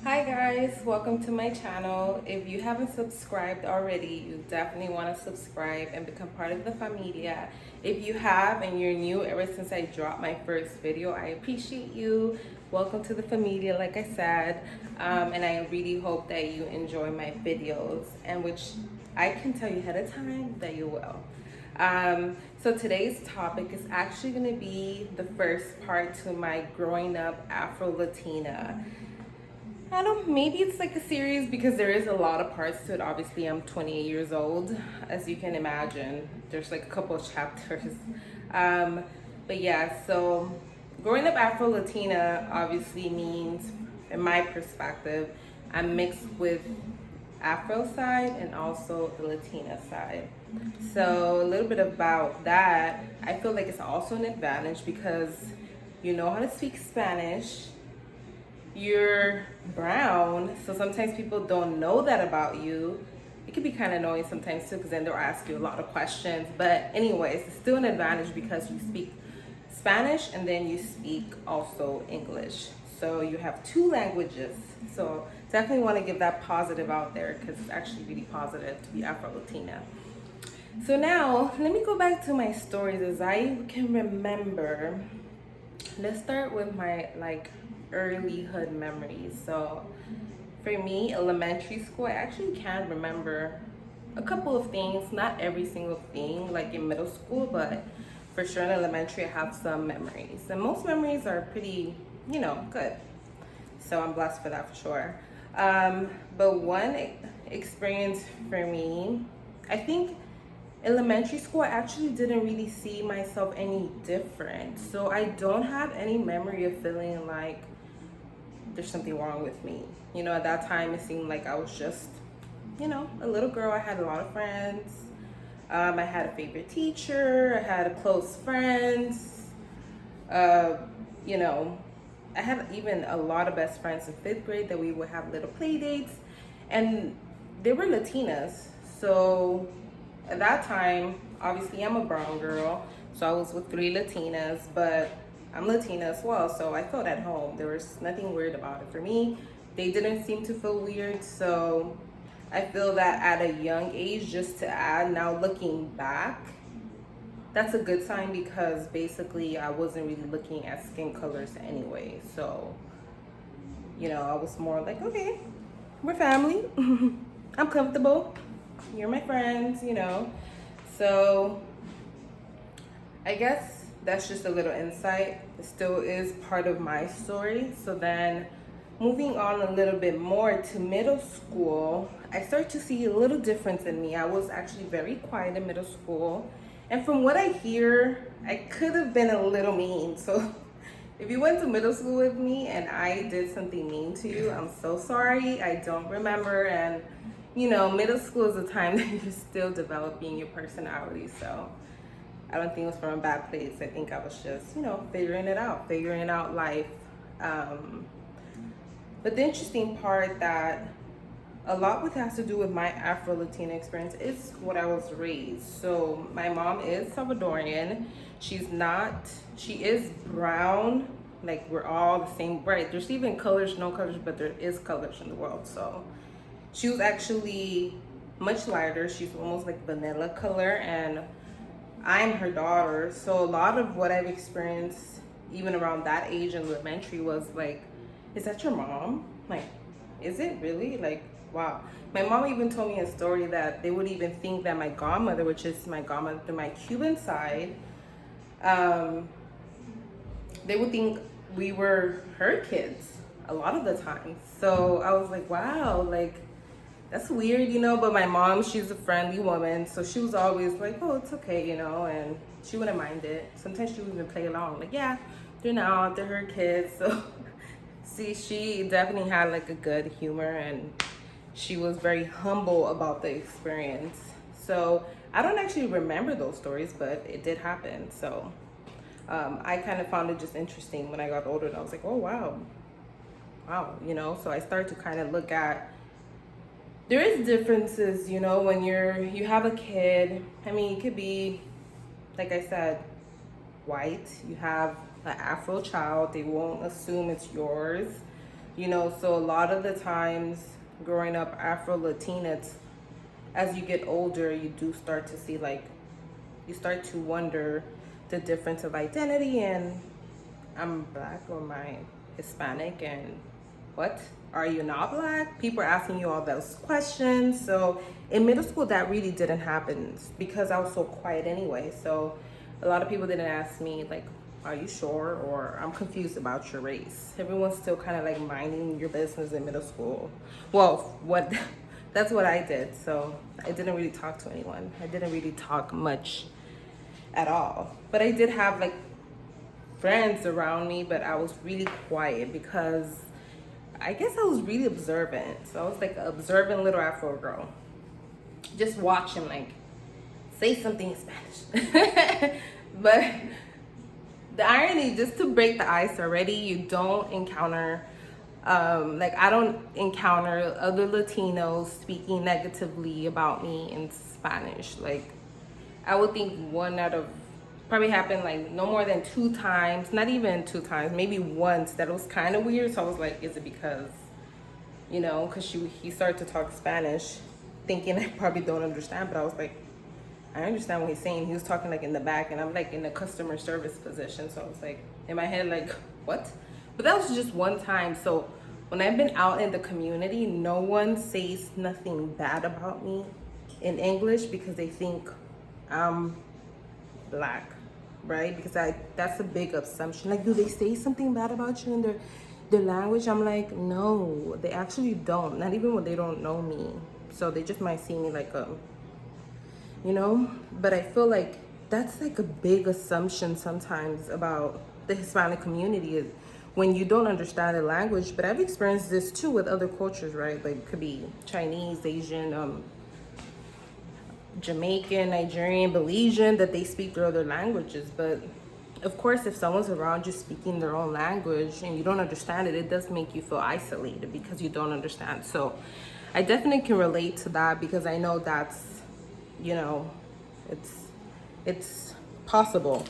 Hi guys, welcome to my channel. If you haven't subscribed already, you definitely want to subscribe and become part of the familia. If you have and you're new ever since I dropped my first video, I appreciate you. Welcome to the familia, like I said, and I really hope that you enjoy my videos, and which I can tell you ahead of time that you will. So today's topic is actually going to be the first part to my growing up Afro-Latina. I don't, maybe it's like a series because there is a lot of parts to it. Obviously, I'm 28 years old, as you can imagine. There's like a couple of chapters. Um, but yeah, so growing up Afro-Latina obviously means, in my perspective, I'm mixed with Afro side and also the Latina side. So a little bit about that, I feel like it's also an advantage because you know how to speak Spanish, you're brown, so sometimes people don't know that about you. It can be kind of annoying sometimes too, because then they'll ask you a lot of questions. But anyways, it's still an advantage because you speak Spanish and then you speak also English. So you have two languages. So definitely want to give that positive out there because it's actually really positive to be Afro-Latina. So now let me go back to my stories as I can remember. Let's start with my early hood memories. So for me, elementary school, I actually can remember a couple of things, not every single thing like in middle school, but for sure in elementary I have some memories. And most memories are pretty, good. So I'm blessed for that for sure. But one experience for me, I think elementary school, I actually didn't really see myself any different. So I don't have any memory of feeling like there's something wrong with me. At that time it seemed like I was just, a little girl. I had a lot of friends. I had a favorite teacher. I had close friends. Uh, you know, I had even a lot of best friends in fifth grade that we would have little play dates, and they were Latinas. So at that time, obviously I'm a brown girl, so I was with three Latinas, but I'm Latina as well, so I felt at home. There was nothing weird about it for me. They didn't seem to feel weird, so I feel that at a young age, just to add, now looking back, that's a good sign because basically I wasn't really looking at skin colors anyway. So, I was more like, okay, we're family. I'm comfortable. You're my friends. So I guess that's just a little insight. It still is part of my story. So then moving on a little bit more to middle school, I start to see a little difference in me. I was actually very quiet in middle school. And from what I hear, I could have been a little mean. So if you went to middle school with me and I did something mean to you, I'm so sorry. I don't remember. And, middle school is a time that you're still developing your personality. So I don't think it was from a bad place. I think I was just, figuring out life. But the interesting part that a lot with has to do with my Afro-Latina experience is what I was raised. So my mom is Salvadorian. She is brown. Like we're all the same bright. There's even colors, no colors, but there is colors in the world. So she was actually much lighter. She's almost like vanilla color, and I'm her daughter. So a lot of what I've experienced, even around that age in elementary, was like, is that your mom? Like, is it really? Like, wow. My mom even told me a story that they would even think that my godmother, which is my godmother through my Cuban side, they would think we were her kids a lot of the time. So I was like, wow, like, that's weird, but my mom, she's a friendly woman, so she was always like, oh, it's okay, and she wouldn't mind it. Sometimes she would even play along, like, yeah, they're not, they're her kids. So see, she definitely had like a good humor, and she was very humble about the experience. So I don't actually remember those stories, but it did happen. So I kind of found it just interesting when I got older, and I was like, oh, wow, so I started to kind of look at, there is differences, when you have a kid. I mean, it could be, like I said, white. You have an Afro child. They won't assume it's yours. You know, so a lot of the times growing up Afro-Latina, as you get older, you do start to see like, you start to wonder the difference of identity, and I'm black or am I Hispanic, and what? Are you not black? People are asking you all those questions. So in middle school, that really didn't happen because I was so quiet anyway. So a lot of people didn't ask me like, are you sure? Or I'm confused about your race. Everyone's still kind of like minding your business in middle school. Well, what that's what I did. So I didn't really talk to anyone. I didn't really talk much at all. But I did have like friends around me, but I was really quiet because I guess I was really observant. So I was like an observant little Afro girl. Just watching, like, say something in Spanish. But the irony, just to break the ice already, you don't encounter, like, I don't encounter other Latinos speaking negatively about me in Spanish. Like, I would think one out of, probably happened like no more than 2 times, not even 2 times, maybe once, that was kind of weird. So I was like, is it because, you know, because he started to talk Spanish, thinking I probably don't understand, but I was like, I understand what he's saying. He was talking like in the back, and I'm like in the customer service position. So I was like, in my head, like, what? But that was just one time. So when I've been out in the community, no one says nothing bad about me in English because they think I'm black, right? Because that's a big assumption. Like, do they say something bad about you in their language? I'm like, no, they actually don't. Not even when they don't know me. So they just might see me like a, you know? But I feel like that's like a big assumption sometimes about the Hispanic community, is when you don't understand the language. But I've experienced this too with other cultures, right? Like, it could be Chinese, Asian, Jamaican, Nigerian, Belizean, that they speak their other languages. But of course, if someone's around you speaking their own language and you don't understand it, it does make you feel isolated because you don't understand. So I definitely can relate to that because I know that's, you know, it's possible.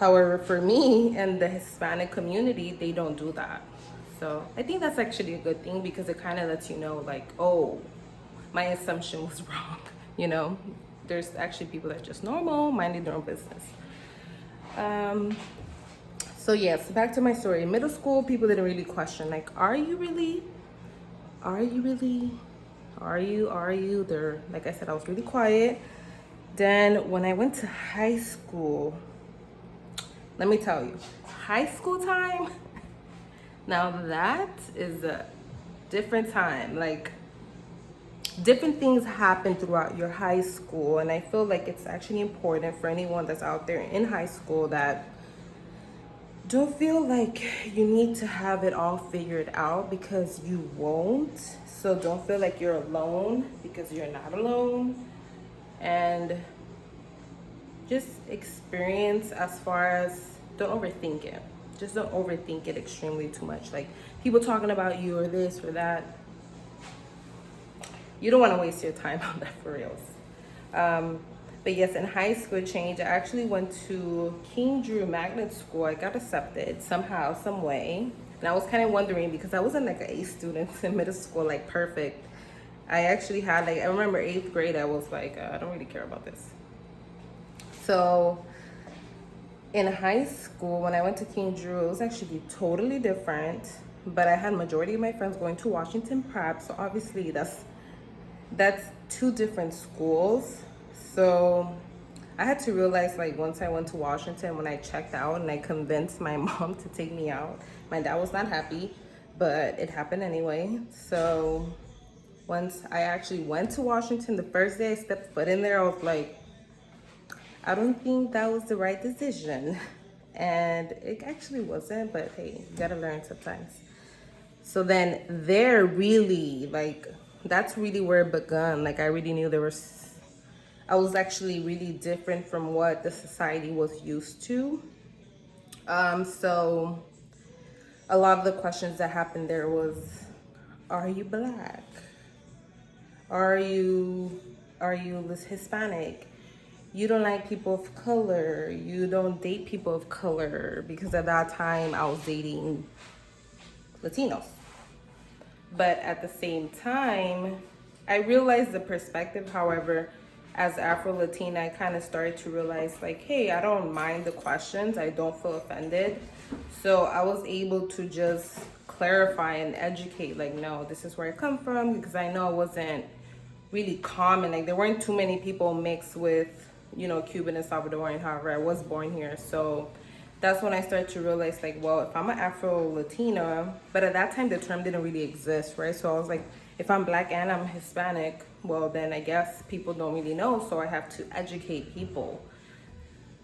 However, for me and the Hispanic community, they don't do that. So I think that's actually a good thing because it kind of lets you know, like, oh, my assumption was wrong. You know, there's actually people that are just normal, minding their own business. So yes, back to my story. In middle school, people didn't really question, like, are you really? Are you really? Are you? They're, like I said, I was really quiet. Then when I went to high school, let me tell you, high school time, now that is a different time. Like, different things happen throughout your high school, and I feel like it's actually important for anyone that's out there in high school that don't feel like you need to have it all figured out, because you won't. So don't feel like you're alone, because you're not alone. And just experience, as far as, don't overthink it. Just don't overthink it extremely too much. Like, people talking about you or this or that, you don't want to waste your time on that, for reals. But yes, in high school change, I actually went to King Drew Magnet School. I got accepted somehow, some way. And I was kind of wondering, because I wasn't like an A student in middle school, like perfect. I actually had, like, I remember 8th grade, I was like, I don't really care about this. So in high school, when I went to King Drew, it was actually totally different. But I had majority of my friends going to Washington Prep. So obviously that's 2 different schools. So I had to realize, like, once I went to Washington, when I checked out and I convinced my mom to take me out, my dad was not happy, but it happened anyway. So once I actually went to Washington, the first day I stepped foot in there, I was like, I don't think that was the right decision. And it actually wasn't, but hey, you gotta learn sometimes. So then there really, like, that's really where it begun. Like, I really knew I was actually really different from what the society was used to. So a lot of the questions that happened there was, are you black? Are you Hispanic? You don't like people of color. You don't date people of color, because at that time I was dating Latinos. But at the same time, I realized the perspective. However, as Afro-Latina, I kind of started to realize like, hey, I don't mind the questions. I don't feel offended. So I was able to just clarify and educate, like, no, this is where I come from, because I know it wasn't really common. Like, there weren't too many people mixed with, you know, Cuban and Salvadorian. However, I was born here. So that's when I started to realize, like, well, if I'm an Afro-Latina, but at that time the term didn't really exist, right? So I was like, if I'm Black and I'm Hispanic, well, then I guess people don't really know, so I have to educate people.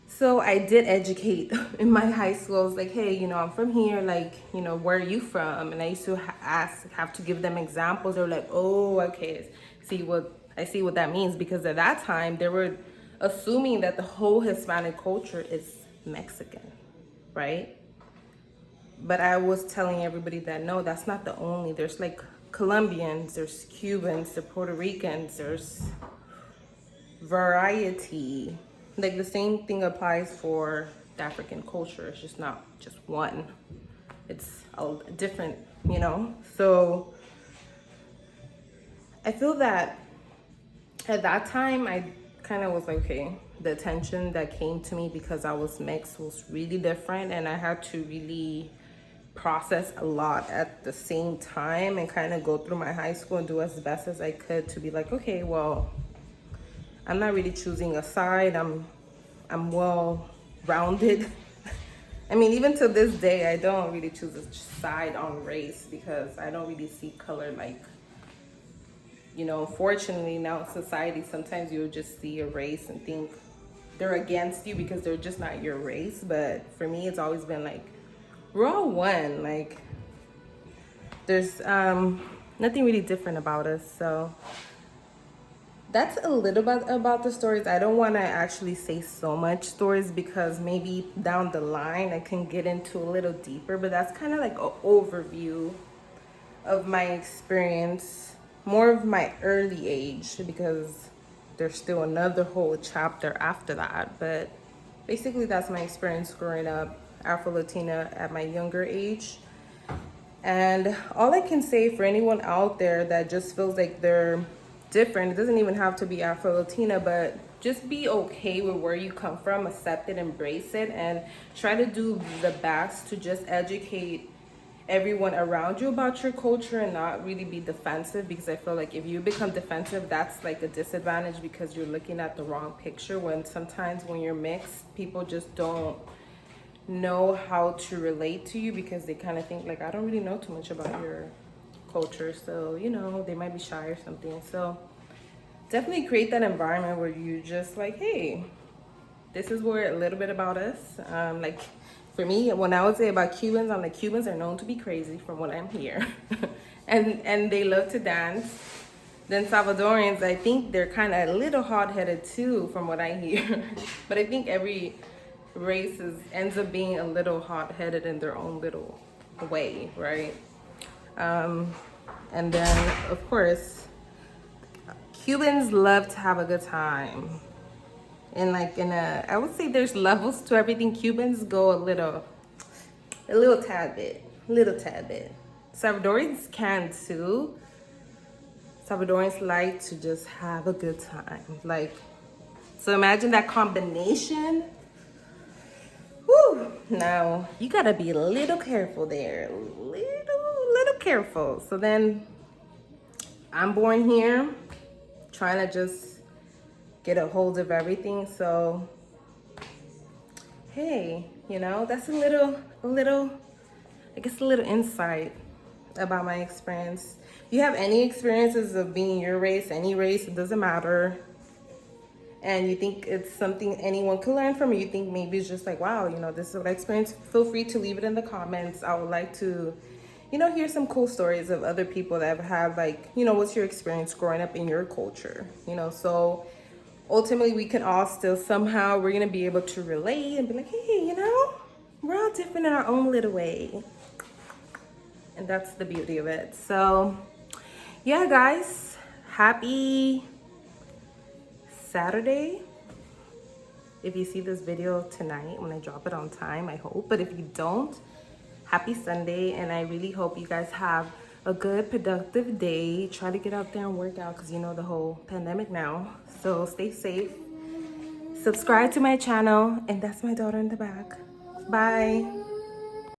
So I did educate in my high school. I was like, hey, you know, I'm from here, like, you know, where are you from? And I used to have to give them examples. They were like, oh, okay, I see what that means, because at that time they were assuming that the whole Hispanic culture is Mexican, right? But I was telling everybody that no, that's not the only. There's like Colombians, there's Cubans, there's Puerto Ricans, there's variety. Like the same thing applies for the African culture. It's just not just one. It's a different, you know? So I feel that at that time, I kind of was like, okay, the attention that came to me because I was mixed was really different, and I had to really process a lot at the same time and kind of go through my high school and do as best as I could to be like, okay, well, I'm not really choosing a side. I'm well rounded. I mean, even to this day, I don't really choose a side on race because I don't really see color like, you know, fortunately now in society, sometimes you'll just see a race and think they're against you because they're just not your race. But for me, it's always been like, we're all one. Like, there's nothing really different about us. So that's a little bit about the stories. I don't want to actually say so much stories because maybe down the line I can get into a little deeper, but that's kind of like an overview of my experience, more of my early age, because there's still another whole chapter after that. But basically that's my experience growing up Afro-Latina at my younger age. And all I can say for anyone out there that just feels like they're different, it doesn't even have to be Afro-Latina, but just be okay with where you come from, accept it, embrace it, and try to do the best to just educate everyone around you about your culture and not really be defensive, because I feel like if you become defensive, that's like a disadvantage because you're looking at the wrong picture. When sometimes when you're mixed, people just don't know how to relate to you because they kind of think like, I don't really know too much about your culture, so you know, they might be shy or something. So definitely create that environment where you just like, hey, this is where a little bit about us. Like for me, when I would say about Cubans, I'm like, Cubans are known to be crazy from what I'm here. and they love to dance. Then Salvadorians, I think they're kind of a little hot-headed too from what I hear. But I think every race ends up being a little hot-headed in their own little way, right? And then of course, Cubans love to have a good time. And like I would say there's levels to everything. Cubans go a little tad bit. Salvadorians can too. Salvadorians like to just have a good time. Like, so imagine that combination. Whew. Now you gotta be a little careful there, little careful. So then I'm born here, trying to just get a hold of everything. So hey, you know, that's a little, I guess a little insight about my experience. If you have any experiences of being your race, any race, it doesn't matter, and you think it's something anyone could learn from, or you think maybe it's just like, wow, you know, this is what I experienced, feel free to leave it in the comments. I would like to, you know, hear some cool stories of other people that have had, like, you know, what's your experience growing up in your culture, you know? So ultimately we can all still somehow, we're gonna be able to relate and be like, hey, you know, we're all different in our own little way. And that's the beauty of it. So yeah, guys, happy Saturday. If you see this video tonight, when I drop it on time, I hope. But if you don't, happy Sunday. And I really hope you guys have a good productive day. Try to get out there and work out because you know the whole pandemic now. So stay safe. Subscribe to my channel, and that's my daughter in the back. Bye.